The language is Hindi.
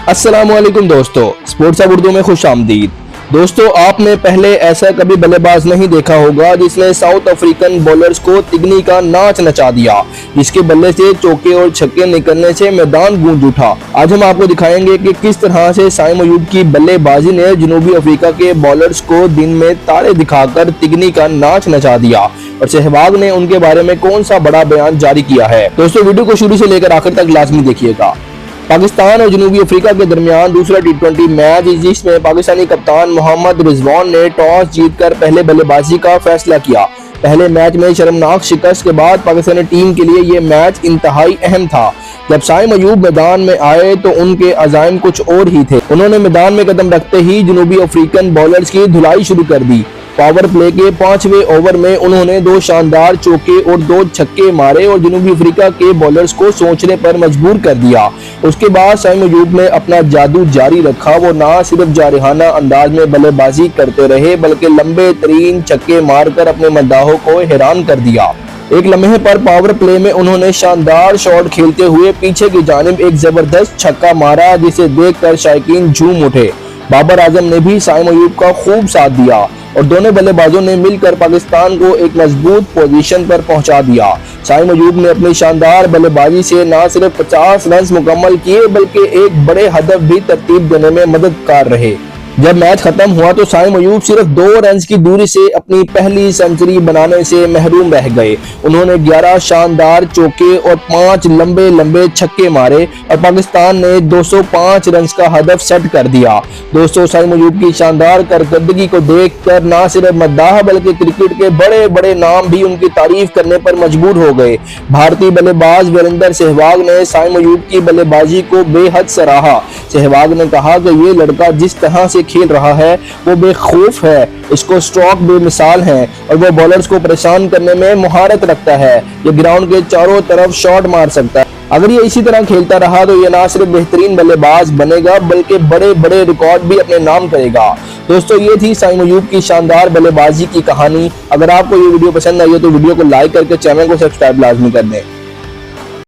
अस्सलामुअलैकुम दोस्तों, स्पोर्ट्स अब उर्दू में खुश आमदीद। दोस्तों, आपने पहले ऐसा कभी बल्लेबाज नहीं देखा होगा जिसने साउथ अफ्रीकन बॉलर्स को तिगनी का नाच नचा दिया, जिसके बल्ले से चौके और छक्के निकलने से मैदान गूंज उठा। आज हम आपको दिखाएंगे कि किस तरह से साइम अयूब की बल्लेबाजी ने जनूबी अफ्रीका के बॉलर्स को दिन में तारे दिखाकर तिगनी का नाच नचा दिया और सहवाग ने उनके बारे में कौन सा बड़ा बयान जारी किया है। दोस्तों, वीडियो को शुरू से लेकर आखिर तक लाजमी देखिएगा। पाकिस्तान और जनूबी अफ्रीका के दरमियान दूसरा टी20 मैच, जिसमें पाकिस्तानी कप्तान मोहम्मद रिजवान ने टॉस जीतकर पहले बल्लेबाजी का फैसला किया। पहले मैच में शर्मनाक शिकस्त के बाद पाकिस्तानी टीम के लिए यह मैच इंतहाई अहम था। जब साइम अयूब मैदान में आए तो उनके अज़ाइम कुछ और ही थे। उन्होंने मैदान में कदम रखते ही जनूबी अफ्रीकन बॉलर्स की धुलाई शुरू कर दी। पावर प्ले के 5वें ओवर में उन्होंने 2 शानदार चौके और 2 छक्के मारे और जनूबी अफ्रीका के बॉलर्स को सोचने पर मजबूर कर दिया। उसके बाद साइम अयूब ने अपना जादू जारी रखा। वो ना सिर्फ जारहाना अंदाज में बल्लेबाजी करते रहे बल्कि लंबे तरीन छक्के मारकर अपने मद्दाहों को हैरान कर दिया। एक लम्हे पर पावर प्ले में उन्होंने शानदार शॉट खेलते हुए पीछे की जानिब एक जबरदस्त छक्का मारा, जिसे देखकर शायकीन झूम उठे। बाबर आजम ने भी साइम अयूब का खूब साथ दिया और दोनों बल्लेबाजों ने मिलकर पाकिस्तान को एक मजबूत पोजीशन पर पहुंचा दिया। साइम अयूब ने अपनी शानदार बल्लेबाजी से न सिर्फ 50 रन मुकम्मल किए बल्कि एक बड़े हदफ भी तरतीब देने में मददगार रहे। जब मैच खत्म हुआ तो साइम अयूब सिर्फ 2 रन की दूरी से अपनी पहली सेंचुरी बनाने से महरूम रह गए। उन्होंने 11 शानदार चौके और 5 लंबे लंबे छक्के मारे और पाकिस्तान ने 205 रन का हदफ सेट कर दिया। दोस्तों, साइम अयूब की शानदार कारकर्दगी को देखकर न सिर्फ मद्दाह बल्कि क्रिकेट के बड़े बड़े नाम भी उनकी तारीफ करने पर मजबूर हो गए। भारतीय बल्लेबाज वीरेंद्र सहवाग ने साइम अयूब की बल्लेबाजी को बेहद सराहा। सहवाग ने कहा कि ये लड़का जिस तरह से खेल रहा है वो बेखौफ है, इसको स्ट्रोक बेमिसाल है और वो बॉलर्स को परेशान करने में महारत रखता है। ये ग्राउंड के चारों तरफ शॉट मार सकता है। अगर ये इसी तरह खेलता रहा तो ये ना सिर्फ बेहतरीन बल्लेबाज बनेगा बल्कि बड़े बड़े रिकॉर्ड भी अपने नाम करेगा। दोस्तों, ये थी साइम अयूब की शानदार बल्लेबाजी की कहानी। अगर आपको ये वीडियो पसंद आई हो तो वीडियो को लाइक करके चैनल को सब्सक्राइब लाजमी कर दें।